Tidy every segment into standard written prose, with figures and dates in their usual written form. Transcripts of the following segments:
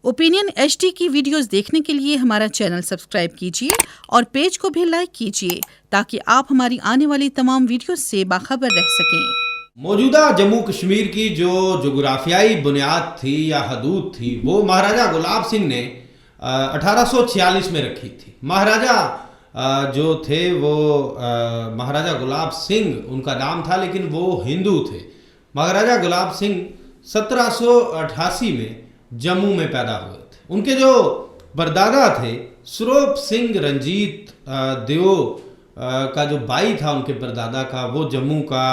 Opinion HD की videos देखने के लिए हमारा चैनल सब्सक्राइब कीजिए और पेज को भी लाइक कीजिए ताकि आप हमारी आने वाली तमाम वीडियोस से बाखबर रह सकें। मौजूदा जम्मू कश्मीर की जो जोग्राफियाई बुनियाद थी या हदूद थी वो महाराजा गुलाब सिंह ने 1846 में रखी थी। महाराजा जो थे वो महाराजा गुलाब सिंह उनका नाम था, लेकिन वो हिंदू थे। महाराजा गुलाब सिंह 1788 में जम्मू में पैदा हुए थे। उनके जो परदादा थे स्वरूप सिंह रंजीत देओ का जो भाई था उनके परदादा का, वो जम्मू का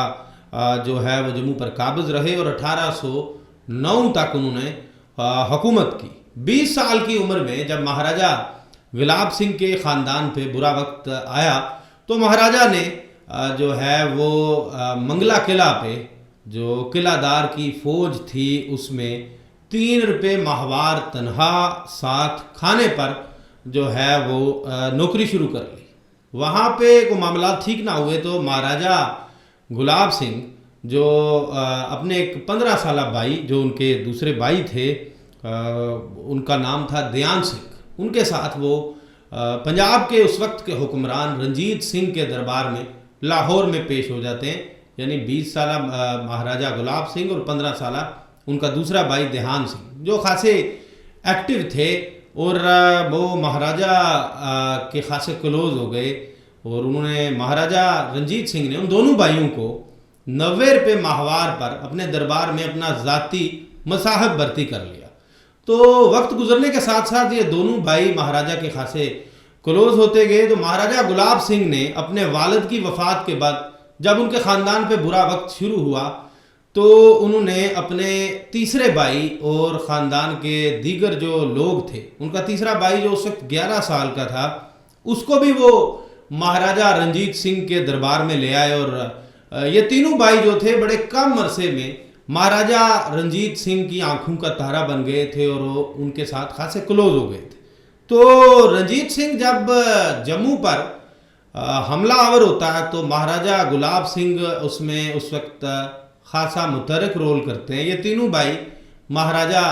जो है वो जम्मू पर काबिज रहे और 1809 तक उन्होंने हुकूमत की। 20 साल की उम्र में जब महाराजा गुलाब सिंह के ख़ानदान पे बुरा वक्त आया तो महाराजा ने जो है वो मंगला किला पे जो किलादार की फ़ौज थी उसमें 3 रुपये माहवार तनहा साथ खाने पर जो है वो नौकरी शुरू कर ली। वहाँ पे को मामला ठीक ना हुए तो महाराजा गुलाब सिंह जो अपने एक 15 साल भाई जो उनके दूसरे भाई थे उनका नाम था दयान सिंह, उनके साथ वो पंजाब के उस वक्त के हुक्मरान रंजीत सिंह के दरबार में लाहौर में पेश हो जाते हैं। यानी 20 साल महाराजा गुलाब सिंह और 15 साल उनका दूसरा भाई देहान सिंह जो खासे एक्टिव थे और वो महाराजा के खासे क्लोज हो गए और उन्होंने महाराजा रंजीत सिंह ने उन दोनों भाइयों को 90 रुपये माहवार पर अपने दरबार में अपना ज़ाती मसाहब भर्ती कर लिया। तो वक्त गुजरने के साथ साथ ये दोनों भाई महाराजा के खासे क्लोज होते गए। तो महाराजा गुलाब सिंह ने अपने वालिद की वफ़ात के बाद जब उनके ख़ानदान पे बुरा वक्त शुरू हुआ तो उन्होंने अपने तीसरे भाई और ख़ानदान के दीगर जो लोग थे, उनका तीसरा भाई जो उस वक्त 11 साल का था, उसको भी वो महाराजा रंजीत सिंह के दरबार में ले आए और ये तीनों भाई जो थे बड़े कम अरसे में महाराजा रंजीत सिंह की आंखों का तारा बन गए थे और वो उनके साथ खासे क्लोज हो गए थे। तो रंजीत सिंह जब जम्मू पर हमला आवर होता है तो महाराजा गुलाब सिंह उसमें उस वक्त खासा मुतरक रोल करते हैं। ये तीनों भाई महाराजा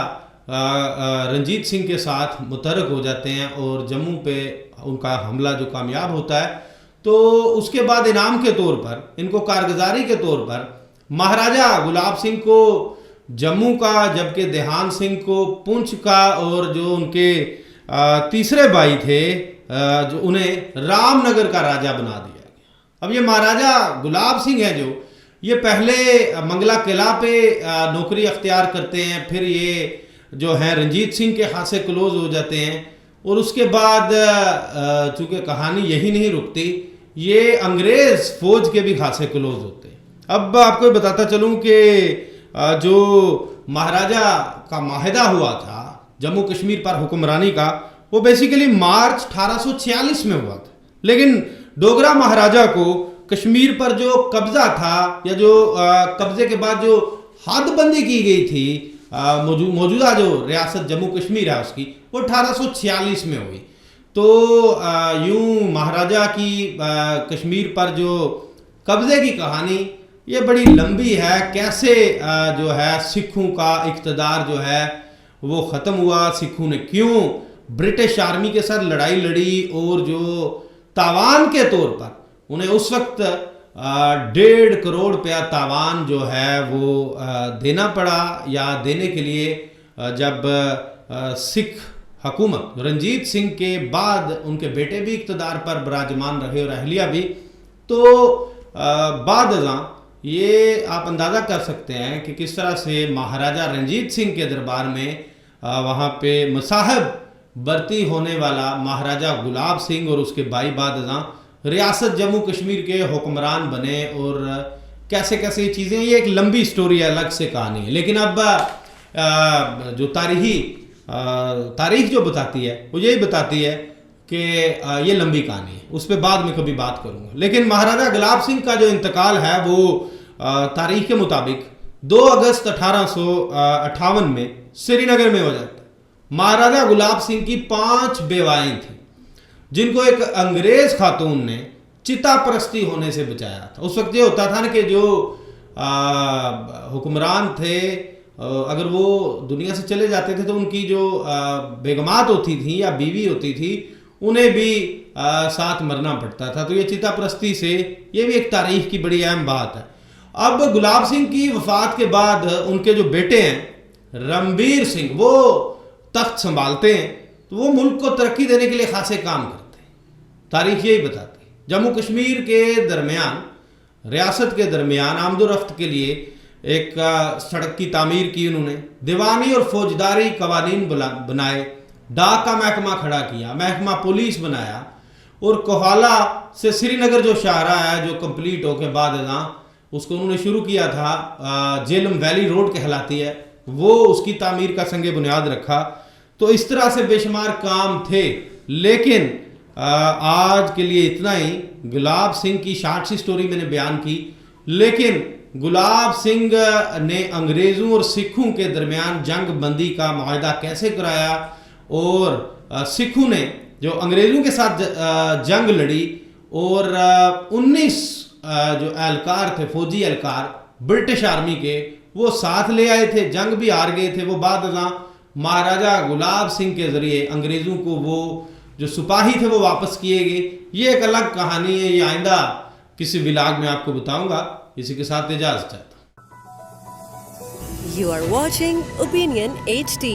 रंजीत सिंह के साथ मुतरक हो जाते हैं और जम्मू पे उनका हमला जो कामयाब होता है तो उसके बाद इनाम के तौर पर, इनको कारगुजारी के तौर पर महाराजा गुलाब सिंह को जम्मू का, जबकि देहान सिंह को पुंछ का और जो उनके तीसरे भाई थे जो उन्हें रामनगर का राजा बना दिया गया। अब ये महाराजा गुलाब सिंह है जो ये पहले मंगला किला पे नौकरी अख्तियार करते हैं, फिर ये जो है रंजीत सिंह के खासे क्लोज हो जाते हैं और उसके बाद चूँकि कहानी यही नहीं रुकती, ये अंग्रेज़ फ़ौज के भी खासे क्लोज होते हैं। अब आपको बताता चलूँ कि जो महाराजा का माहिदा हुआ था जम्मू कश्मीर पर हुक्मरानी का, वो बेसिकली मार्च 1846 में हुआ था। लेकिन डोगरा महाराजा को कश्मीर पर जो कब्जा था या जो कब्जे के बाद जो हदबंदी की गई थी मौजूदा जो रियासत जम्मू कश्मीर है उसकी, वो 1846 में हुई। तो यूं महाराजा की कश्मीर पर जो कब्जे की कहानी ये बड़ी लंबी है। कैसे जो है सिखों का इक़्तिदार जो है वो ख़त्म हुआ, सिखों ने क्यों ब्रिटिश आर्मी के साथ लड़ाई लड़ी और जो तावान के तौर पर उन्हें उस वक्त 1.5 करोड़ रुपया तावान जो है वो देना पड़ा, या देने के लिए जब सिख हुकूमत रंजीत सिंह के बाद उनके बेटे भी इक़्तिदार पर विराजमान रहे और अहलिया भी, तो बाद अज़ां ये आप अंदाज़ा कर सकते हैं कि किस तरह से महाराजा रंजीत सिंह के दरबार में वहाँ पे मसाहब भर्ती होने वाला महाराजा गुलाब सिंह और उसके भाई बाद अज़ां रियासत जम्मू कश्मीर के हुक्मरान बने और कैसे कैसे ये चीज़ें, ये एक लंबी स्टोरी है, अलग से कहानी है। लेकिन अब जो तारीख जो बताती है वो यही बताती है कि ये लंबी कहानी है, उस पर बाद में कभी बात करूँगा। लेकिन महाराजा गुलाब सिंह का जो इंतकाल है वो तारीख के मुताबिक 2 अगस्त 1858 में श्रीनगर में हो जाता है। महाराजा गुलाब सिंह की 5 बेवाएँ थीं जिनको एक अंग्रेज़ खातून ने चिता परस्ती होने से बचाया था। उस वक्त ये होता था ना कि जो हुक्मरान थे अगर वो दुनिया से चले जाते थे तो उनकी जो बेगमात होती थी या बीवी होती थी उन्हें भी साथ मरना पड़ता था। तो ये चिता परस्ती से ये भी एक तारीख की बड़ी अहम बात है। अब गुलाब सिंह की वफात के बाद उनके जो बेटे हैं रणबीर सिंह, वो तख्त संभालते हैं, तो वो मुल्क को तरक्की देने के लिए खासे काम करते हैं। तारीख यही बताती है। जम्मू कश्मीर के दरमियान, रियासत के दरमियान आमदोरफ्त के लिए एक सड़क की तामीर की उन्होंने, दीवानी और फौजदारी कवानीन बनाए, डाक का महकमा खड़ा किया, महकमा पुलिस बनाया, और कोहाला से श्रीनगर जो शाहराह है जो कंप्लीट होके बाद उसको उन्होंने शुरू किया था, जेलम वैली रोड कहलाती है, वो उसकी तामीर का संगे बुनियाद रखा। तो इस तरह से बेशुमार काम थे। लेकिन आज के लिए इतना ही। गुलाब सिंह की शॉर्ट सी स्टोरी मैंने बयान की, लेकिन गुलाब सिंह ने अंग्रेज़ों और सिखों के दरमियान जंग बंदी का मुआहदा कैसे कराया, और सिखों ने जो अंग्रेज़ों के साथ जंग लड़ी, और 19 जो एहलकार थे, फौजी एहलकार ब्रिटिश आर्मी के, वो साथ ले आए थे, जंग भी हार गए थे। वो बाद महाराजा गुलाब सिंह के ज़रिए अंग्रेज़ों को वो जो सिपाही थे वो वापस किए गए। ये एक अलग कहानी है, ये आइंदा किसी व्लॉग में आपको बताऊंगा। इसी के साथ इजाज़त चाहता हूँ। You are watching Opinion HD.